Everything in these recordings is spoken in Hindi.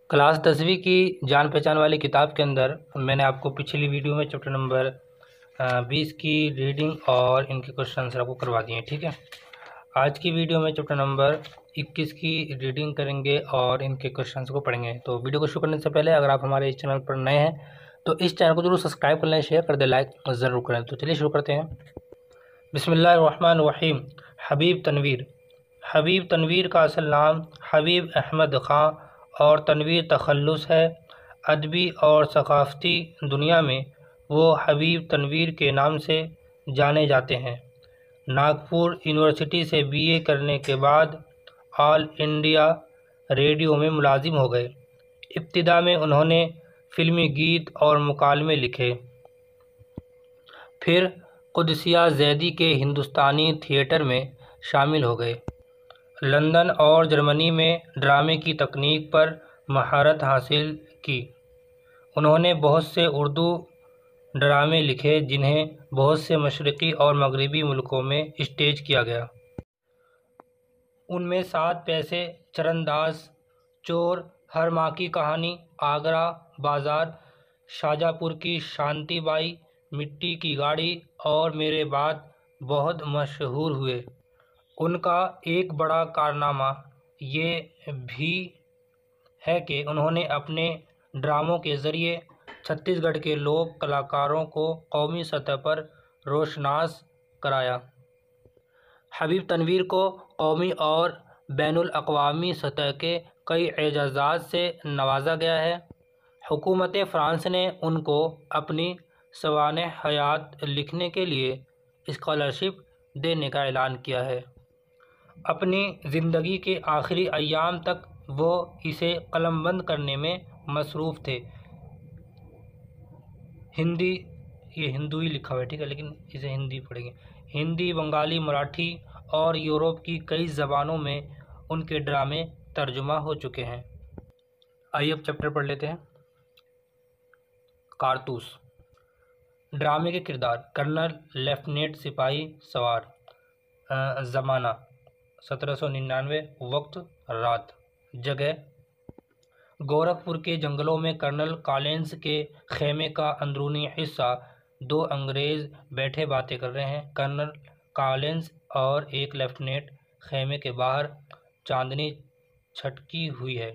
क्लास 10वीं की जान पहचान वाली किताब के अंदर मैंने आपको पिछली वीडियो में चैप्टर नंबर 20 की रीडिंग और इनके क्वेश्चन आंसर आपको करवा दिए हैं। ठीक है, आज की वीडियो में चैप्टर नंबर 21 की रीडिंग करेंगे और इनके क्वेश्चन को पढ़ेंगे। तो वीडियो को शुरू करने से पहले अगर आप हमारे इस चैनल पर नए हैं तो इस चैनल को जरूर सब्सक्राइब कर लें, शेयर कर दें, लाइक ज़रूर करें। तो चलिए शुरू करते हैं। बिस्मिल्लाहिर्रहमानिर्रहीम। हबीब तनवीर का असल नाम हबीब अहमद ख़ां और तनवीर तखल्लुस है। अदबी और सकाफ़ती दुनिया में वो हबीब तनवीर के नाम से जाने जाते हैं। नागपुर यूनिवर्सिटी से बीए करने के बाद ऑल इंडिया रेडियो में मुलाजिम हो गए। इब्तिदा में उन्होंने फिल्मी गीत और मुकालमे लिखे, फिर कुदसिया ज़ैदी के हिंदुस्तानी थिएटर में शामिल हो गए। लंदन और जर्मनी में ड्रामे की तकनीक पर महारत हासिल की। उन्होंने बहुत से उर्दू ड्रामे लिखे जिन्हें बहुत से मशरक़ी और मगरबी मुल्कों में स्टेज किया गया। उनमें 7 पैसे, चरंदाज, चोर, हर माँ की कहानी, आगरा बाज़ार, शाहजहाँपुर की शांति बाई, मिट्टी की गाड़ी और मेरे बाद बहुत मशहूर हुए। उनका एक बड़ा कारनामा ये भी है कि उन्होंने अपने ड्रामों के ज़रिए छत्तीसगढ़ के लोक कलाकारों को कौमी सतह पर रोशनास कराया। हबीब तनवीर को कौमी और बैनुल अक़वामी सतह के कई एजाज़ात से नवाजा गया है। हुकूमत फ़्रांस ने उनको अपनी सवाने हयात लिखने के लिए स्कॉलरशिप देने का ऐलान किया है। अपनी ज़िंदगी के आखिरी अय्याम तक वो इसे कलमबंद करने में मसरूफ़ थे। हिंदी, ये हिंदू ही लिखा हुआ है, ठीक है, लेकिन इसे हिंदी पढ़ेंगे। हिंदी, बंगाली, मराठी और यूरोप की कई ज़बानों में उनके ड्रामे तर्जुमा हो चुके हैं। आइए अब चैप्टर पढ़ लेते हैं। कारतूस। ड्रामे के किरदार: कर्नल, लेफ्टिनेंट, सिपाही, सवार। ज़माना 1799, वक्त रात। जगह गोरखपुर के जंगलों में कर्नल कॉलिंस के खेमे का अंदरूनी हिस्सा। 2 अंग्रेज़ बैठे बातें कर रहे हैं। कर्नल कॉलिंस और एक लेफ्टिनेंट खेमे के बाहर। चांदनी छटकी हुई है,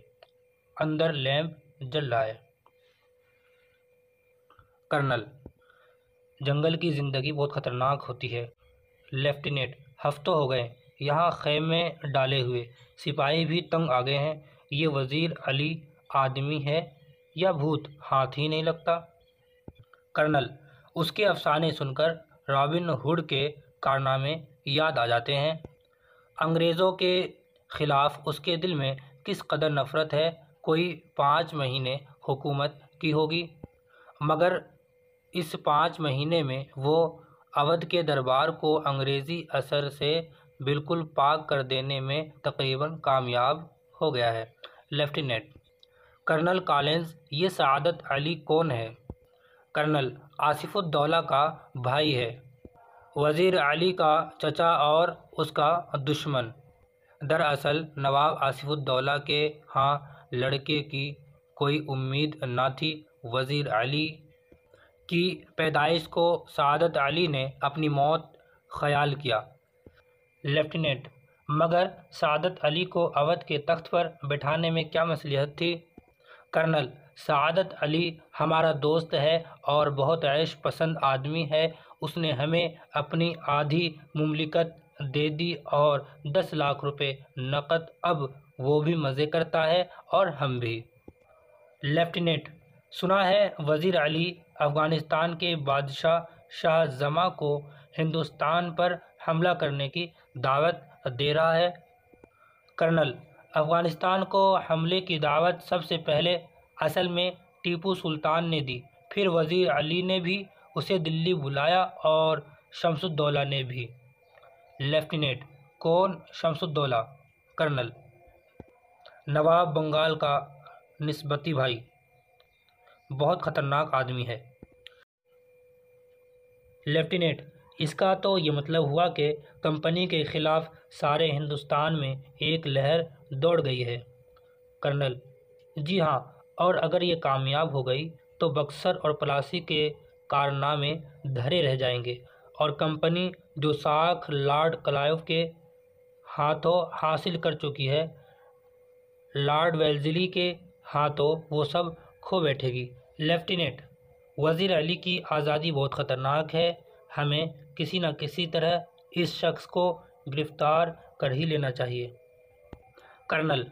अंदर लैंप जल रहा है। कर्नल: जंगल की ज़िंदगी बहुत ख़तरनाक होती है। लेफ्टिनेंट: हफ्तों हो गए यहाँ खेमे डाले हुए, सिपाही भी तंग आ गए हैं। ये वज़ीर अली आदमी है या भूत, हाथ ही नहीं लगता। कर्नल: उसके अफसाने सुनकर रॉबिन हुड के कारनामे याद आ जाते हैं। अंग्रेज़ों के ख़िलाफ़ उसके दिल में किस कदर नफ़रत है। कोई 5 महीने हुकूमत की होगी, मगर इस 5 महीने में वो अवध के दरबार को अंग्रेज़ी असर से बिल्कुल पाक कर देने में तकरीबन कामयाब हो गया है। लेफ्टिनेंट: कर्नल कॉलिंस, ये सआदत अली कौन है? कर्नल: आसिफुद्दौला का भाई है, वज़ीर अली का चचा और उसका दुश्मन। दरअसल नवाब आसिफुद्दौला के यहाँ लड़के की कोई उम्मीद न थी। वज़ीर अली की पैदाइश को सआदत अली ने अपनी मौत ख्याल किया। लेफ्टिनेंट: मगर सआदत अली को अवध के तख्त पर बैठाने में क्या मसलहत थी? कर्नल: सआदत अली हमारा दोस्त है और बहुत ऐश पसंद आदमी है। उसने हमें अपनी आधी मुमलिकत दे दी और 10 लाख रुपए नकद। अब वो भी मज़े करता है और हम भी। लेफ्टिनेंट: सुना है वज़ीर अली अफ़गानिस्तान के बादशाह शाह जमा को हिंदुस्तान पर हमला करने की दावत दे रहा है। कर्नल: अफ़गानिस्तान को हमले की दावत सबसे पहले असल में टीपू सुल्तान ने दी, फिर वज़ीर अली ने भी उसे दिल्ली बुलाया और शमसुद्दौला ने भी। लेफ्टिनेंट: कौन शमसुद्दौला? कर्नल: नवाब बंगाल का निस्बती भाई, बहुत ख़तरनाक आदमी है। लेफ्टिनेंट: इसका तो ये मतलब हुआ कि कंपनी के ख़िलाफ़ सारे हिंदुस्तान में एक लहर दौड़ गई है। कर्नल: जी हाँ, और अगर ये कामयाब हो गई तो बक्सर और प्लासी के कारनामे धरे रह जाएंगे और कंपनी जो साख लॉर्ड क्लाइव के हाथों हासिल कर चुकी है, लॉर्ड वेल्जली के हाथों वो सब खो बैठेगी। लेफ्टिनेंट, वज़ीर अली की आज़ादी बहुत ख़तरनाक है, हमें किसी न किसी तरह इस शख्स को गिरफ़्तार कर ही लेना चाहिए। कर्नल,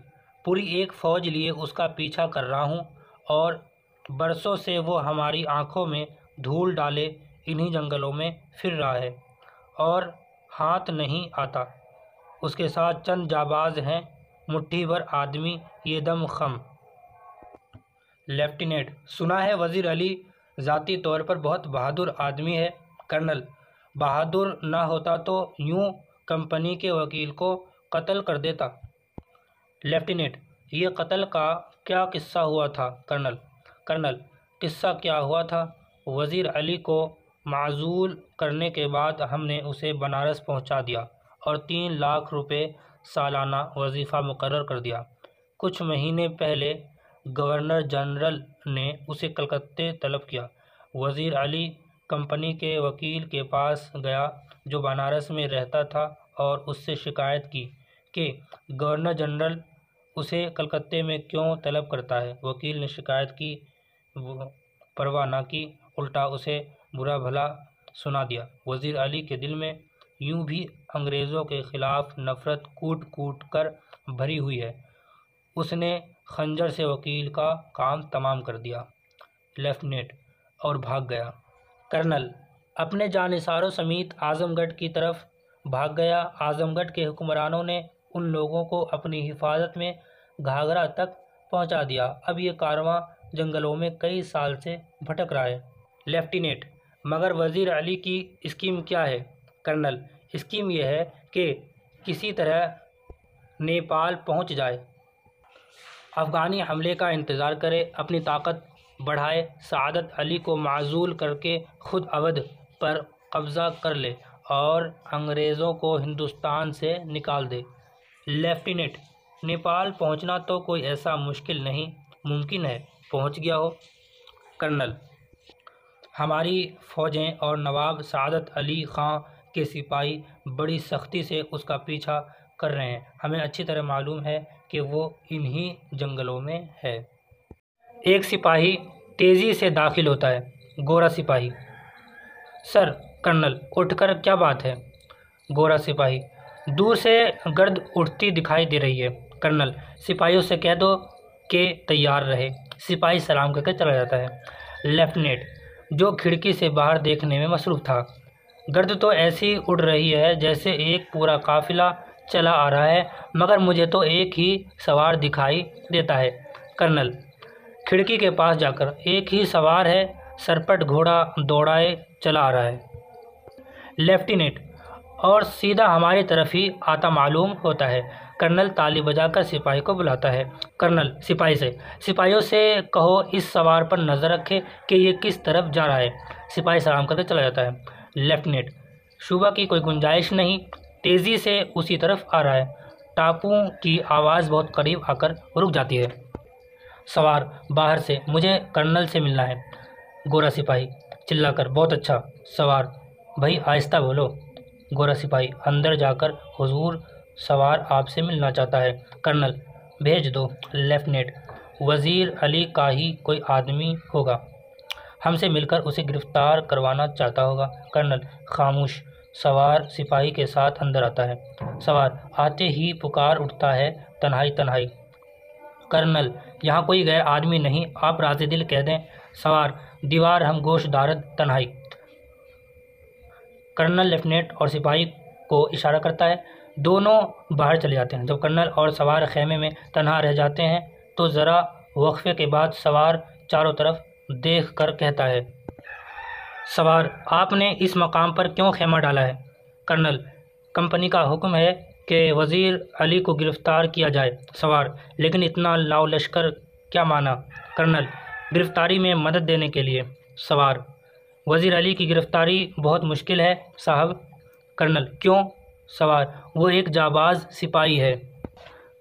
पूरी एक फ़ौज लिए उसका पीछा कर रहा हूँ और बरसों से वो हमारी आँखों में धूल डाले इन्हीं जंगलों में फिर रहा है और हाथ नहीं आता। उसके साथ चंद जाबाज हैं, मुट्ठी भर आदमी, ये दम खम। लेफ्टिनेंट, सुना है वज़ीर अली ज़ाती तौर पर बहुत बहादुर आदमी है। कर्नल, बहादुर ना होता तो यूं कंपनी के वकील को कत्ल कर देता। लेफ्टिनेंट, ये कत्ल का क्या किस्सा हुआ था? कर्नल, किस्सा क्या हुआ था? वज़ीर अली को माज़ूल करने के बाद हमने उसे बनारस पहुंचा दिया और 3 लाख रुपए सालाना वजीफ़ा मुकर्रर कर दिया। कुछ महीने पहले गवर्नर जनरल ने उसे कलकत्ते तलब किया। वज़ीर अली कंपनी के वकील के पास गया जो बनारस में रहता था और उससे शिकायत की कि गवर्नर जनरल उसे कलकत्ते में क्यों तलब करता है। वकील ने शिकायत की परवाह न की, उल्टा उसे बुरा भला सुना दिया। वज़ीर अली के दिल में यूं भी अंग्रेज़ों के ख़िलाफ़ नफ़रत कूट कूट कर भरी हुई है। उसने खंजर से वकील का काम तमाम कर दिया। लेफ्टिनेंट, और भाग गया। कर्नल, अपने जानिसारों समेत आज़मगढ़ की तरफ भाग गया। आज़मगढ़ के हुक्मरानों ने उन लोगों को अपनी हिफाजत में घाघरा तक पहुंचा दिया। अब ये कारवां जंगलों में कई साल से भटक रहा है। लेफ्टिनेंट, मगर वज़ीर अली की स्कीम क्या है? कर्नल, स्कीम यह है कि किसी तरह नेपाल पहुंच जाए, अफ़गानी हमले का इंतज़ार करे, अपनी ताकत बढ़ाए, सआदत अली को माज़ूल करके खुद अवध पर कब्ज़ा कर ले और अंग्रेज़ों को हिंदुस्तान से निकाल दे। लेफ्टिनेंट, नेपाल पहुंचना तो कोई ऐसा मुश्किल नहीं, मुमकिन है पहुंच गया हो। कर्नल, हमारी फ़ौजें और नवाब सआदत अली ख़ां के सिपाही बड़ी सख्ती से उसका पीछा कर रहे हैं। हमें अच्छी तरह मालूम है कि वो इन्हीं जंगलों में है। एक सिपाही तेज़ी से दाखिल होता है। गोरा सिपाही, सर। कर्नल, उठकर, क्या बात है? गोरा सिपाही, दूर से गर्द उठती दिखाई दे रही है। कर्नल, सिपाहियों से कह दो कि तैयार रहे। सिपाही सलाम करके चला जाता है। लेफ्टिनेंट, जो खिड़की से बाहर देखने में मसरूफ़ था, गर्द तो ऐसी उड़ रही है जैसे एक पूरा काफ़िला चला आ रहा है, मगर मुझे तो एक ही सवार दिखाई देता है। कर्नल, खिड़की के पास जाकर, एक ही सवार है, सरपट घोड़ा दौड़ाए चला आ रहा है। लेफ्टिनेंट, और सीधा हमारी तरफ ही आता मालूम होता है। कर्नल ताली बजाकर सिपाही को बुलाता है। कर्नल सिपाहियों से कहो इस सवार पर नज़र रखे कि ये किस तरफ जा रहा है। सिपाही सलाम करके चला जाता है। लेफ्टिनेंट, शुबा की कोई गुंजाइश नहीं, तेज़ी से उसी तरफ आ रहा है। टापुओं की आवाज़ बहुत करीब आकर रुक जाती है। सवार बाहर से, मुझे कर्नल से मिलना है। गोरा सिपाही चिल्लाकर, बहुत अच्छा। सवार, भाई आहिस्ता बोलो। गोरा सिपाही अंदर जाकर, हुजूर सवार आपसे मिलना चाहता है। कर्नल, भेज दो। लेफ्टिनेंट, वज़ीर अली का ही कोई आदमी होगा, हमसे मिलकर उसे गिरफ़्तार करवाना चाहता होगा। कर्नल खामोश। सवार सिपाही के साथ अंदर आता है। सवार आते ही पुकार उठता है, तन्हाई तन्हाई। कर्नल, यहाँ कोई गैर आदमी नहीं, आप राज़ी दिल कह दें। सवार, दीवार हम गोश दारद, तन्हाई। कर्नल लेफ्टिनेंट और सिपाही को इशारा करता है। दोनों बाहर चले जाते हैं। जब कर्नल और सवार खेमे में तन्हा रह जाते हैं तो ज़रा वक्फे के बाद सवार चारों तरफ देख कर कहता है, सवार, आपने इस मकाम पर क्यों खेमा डाला है? कर्नल, कंपनी का हुक्म है कि वज़ीर अली को गिरफ़्तार किया जाए। सवार, लेकिन इतना लाव लश्कर क्या माना? कर्नल, गिरफ़्तारी में मदद देने के लिए। सवार, वज़ीर अली की गिरफ़्तारी बहुत मुश्किल है साहब। कर्नल, क्यों? सवार, वो एक जाबाज़ सिपाही है।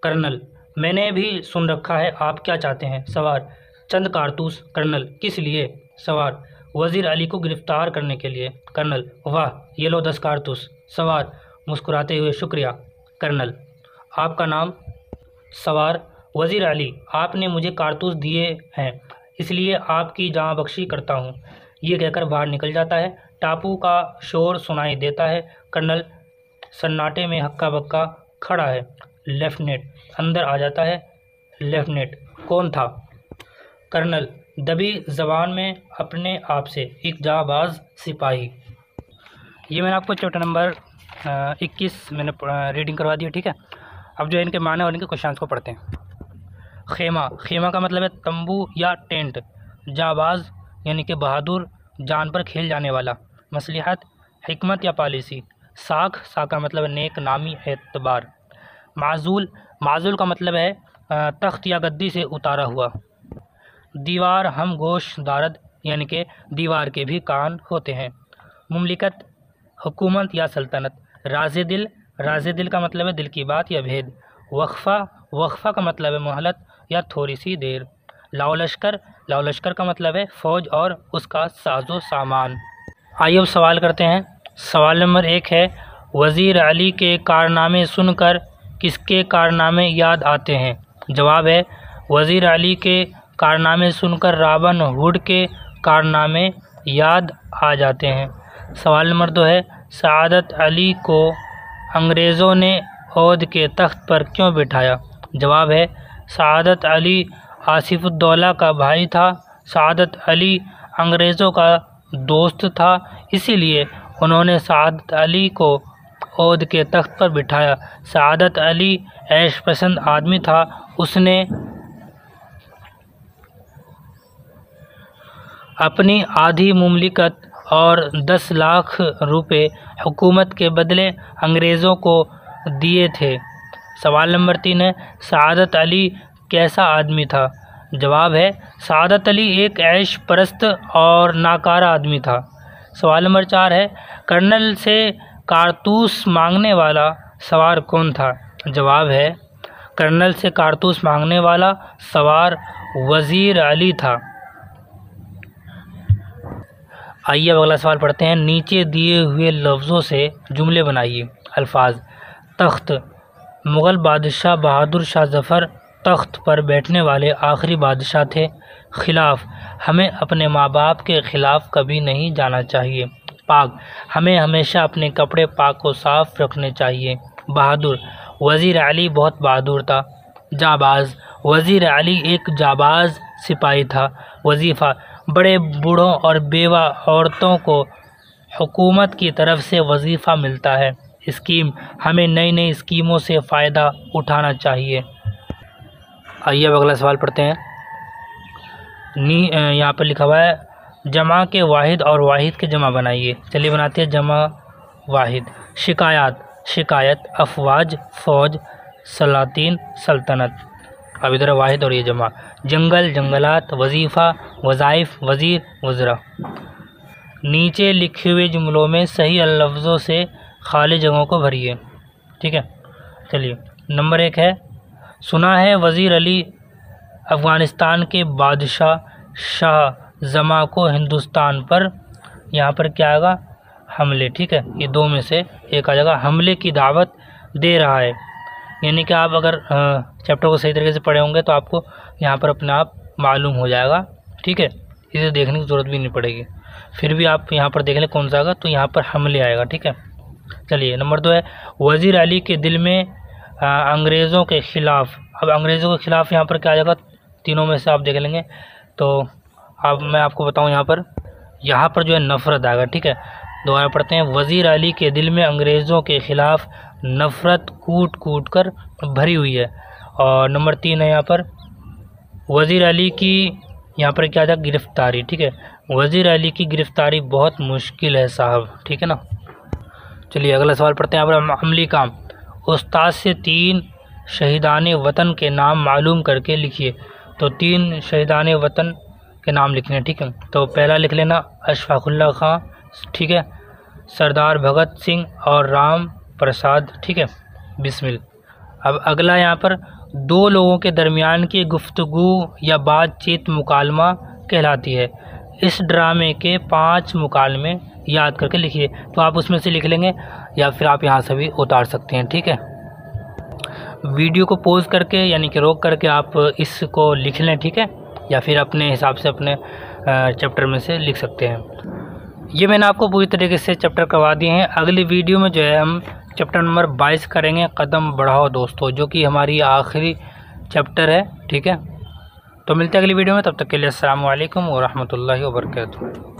कर्नल, मैंने भी सुन रखा है, आप क्या चाहते हैं? सवार: चंद कारतूस। कर्नल: किस लिए? सवार: वज़ीर अली को गिरफ्तार करने के लिए। कर्नल: वाह, ये लो 10 कारतूस। सवार मुस्कुराते हुए: शुक्रिया कर्नल। आपका नाम? सवार: वज़ीर अली, आपने मुझे कारतूस दिए हैं, इसलिए आपकी जाँ बख्शी करता हूँ। ये कहकर बाहर निकल जाता है। टापू का शोर सुनाई देता है। कर्नल सन्नाटे में हक्का बक्का खड़ा है। लेफ्टिनेंट अंदर आ जाता है। लेफ्टिनेंट: कौन था? कर्नल दबी ज़बान में अपने आप से: एक जाबाज सिपाही। ये मैंने आपको चैप्टर नंबर 21 मैंने रीडिंग करवा दी है, ठीक है। अब जो इनके माने और इनके क्वेश्चंस को पढ़ते हैं। खेमा: खेमा का मतलब है तंबू या टेंट। जाबाज यानी कि बहादुर, जान पर खेल जाने वाला। मसलिहत: हिकमत या पॉलिसी। साख: साख का मतलब है नेक, नामी, एतबार। माजूल: माजूल का मतलब है तख्त या गद्दी से उतारा हुआ। दीवार हम गोश दारद यानी कि दीवार के भी कान होते हैं। मुमलिकत: हुकूमत या सल्तनत। राज़े दिल: राज़े दिल का मतलब है दिल की बात या भेद। वक्फ़ा: वक्फ़ा का मतलब है मोहलत या थोड़ी सी देर। लाओ लश्कर: लाओ लश्कर का मतलब है फ़ौज और उसका साजो सामान। आइए अब सवाल करते हैं। सवाल नंबर 1 है, वज़ीर अली के कारनामे सुनकर किसके कारनामे याद आते हैं? जवाब है, वज़ीर अली के कारनामे सुनकर रॉबिन हुड के कारनामे याद आ जाते हैं। सवाल नंबर 2 है, सआदत अली को अंग्रेज़ों ने औध के तख्त पर क्यों बिठाया? जवाब है, सआदत अली आसिफुद्दौला का भाई था। सआदत अली अंग्रेज़ों का दोस्त था, इसीलिए उन्होंने सआदत अली को औध के तख्त पर बिठाया। सआदत अली ऐश पसंद आदमी था, उसने अपनी आधी मुमलिकत और 10 लाख रुपए हुकूमत के बदले अंग्रेज़ों को दिए थे। सवाल नंबर 3 है, सआदत अली कैसा आदमी था? जवाब है, सआदत अली एक ऐश परस्त और नाकारा आदमी था। सवाल नंबर 4 है, कर्नल से कारतूस मांगने वाला सवार कौन था? जवाब है, कर्नल से कारतूस मांगने वाला सवार वज़ीर अली था। आइए अब अगला सवाल पढ़ते हैं। नीचे दिए हुए लफ्ज़ों से जुमले बनाइए। अल्फाज: तख्त: मुग़ल बादशाह बहादुर शाह ज़फ़र तख्त पर बैठने वाले आखिरी बादशाह थे। खिलाफ: हमें अपने माँ बाप के ख़िलाफ़ कभी नहीं जाना चाहिए। पाक: हमें हमेशा अपने कपड़े पाक और साफ़ रखने चाहिए। बहादुर: वज़ीर अली बहुत बहादुर था। जाबाज़: वज़ीर अली एक जाबाज़ सिपाही था। वजीफ़ा: बड़े बूढ़ों और बेवा औरतों को हुकूमत की तरफ से वजीफ़ा मिलता है। स्कीम: हमें नई नई स्कीमों से फ़ायदा उठाना चाहिए। आइए अब अगला सवाल पढ़ते हैं। यहाँ पर लिखा हुआ है, जमा के वाहिद और वाहिद के जमा बनाइए। चलिए बनाते हैं जमा वाहिद। शिकायत: शिकायत। अफवाज: फ़ौज। सलातीन: सल्तनत। अब इधर वाहिद और ये जमा। जंगल: जंगलात। वजीफ़ा: वज़ाइफ। वज़ीर: वज़रा। नीचे लिखे हुए जुमलों में सही लफ्ज़ों से खाली जगहों को भरिए। ठीक है, चलिए। नंबर 1 है, सुना है वज़ीर अली अफ़गानिस्तान के बादशाह शाह जमा को हिंदुस्तान पर, यहाँ पर क्या आएगा? हमले। ठीक है, ये 2 में से एक आ जाएगा। हमले की दावत दे रहा है, यानी कि आप अगर चैप्टर को सही तरीके से पढ़े होंगे तो आपको यहाँ पर अपने आप मालूम हो जाएगा। ठीक है, इसे देखने की ज़रूरत भी नहीं पड़ेगी। फिर भी आप यहाँ पर देख लें कौन सा आएगा, तो यहाँ पर हमले आएगा। ठीक है, चलिए। नंबर 2 है, वज़ीर अली के दिल में अंग्रेज़ों के ख़िलाफ़। अब अंग्रेज़ों के ख़िलाफ़ यहाँ पर क्या आ जाएगा? तीनों में से आप देख लेंगे। तो अब मैं आपको बताऊँ, यहाँ पर जो है नफ़रत आएगा। ठीक है, दोबारा पढ़ते हैं। वज़ीर अली के दिल में अंग्रेज़ों के ख़िलाफ़ नफ़रत कूट कूट कर भरी हुई है। और नंबर 3 है यहाँ पर वज़ीर अली की, यहाँ पर क्या था? गिरफ़्तारी। ठीक है, वज़ीर अली की गिरफ़्तारी बहुत मुश्किल है साहब। ठीक है ना। चलिए अगला सवाल पढ़ते हैं। यहाँ पर अमली काम, उस्ताद से 3 शहीदान वतन के नाम मालूम करके लिखिए। तो 3 शहीदान वतन के नाम लिखने हैं। ठीक है, तो पहला लिख लेना अशफ़ाक़ुल्लाह ख़ां। ठीक है, सरदार भगत सिंह और राम प्रसाद। ठीक है, बिस्मिल। अब अगला यहाँ पर दो लोगों के दरमियान की गुफ्तगू या बातचीत मुकालमा कहलाती है। इस ड्रामे के 5 मुकालमे याद करके लिखिए। तो आप उसमें से लिख लेंगे या फिर आप यहाँ से भी उतार सकते हैं, ठीक है। वीडियो को पॉज करके यानी कि रोक करके आप इसको लिख लें, ठीक है, या फिर अपने हिसाब से अपने चैप्टर में से लिख सकते हैं। ये मैंने आपको पूरी तरीके से चैप्टर करवा दिए हैं। अगली वीडियो में जो है हम चैप्टर नंबर 22 करेंगे, कदम बढ़ाओ दोस्तों, जो कि हमारी आखिरी चैप्टर है, ठीक है। तो मिलते हैं अगली वीडियो में, तब तक के लिए अस्सलाम वालेकुम व रहमतुल्लाहि व बरकातुहू।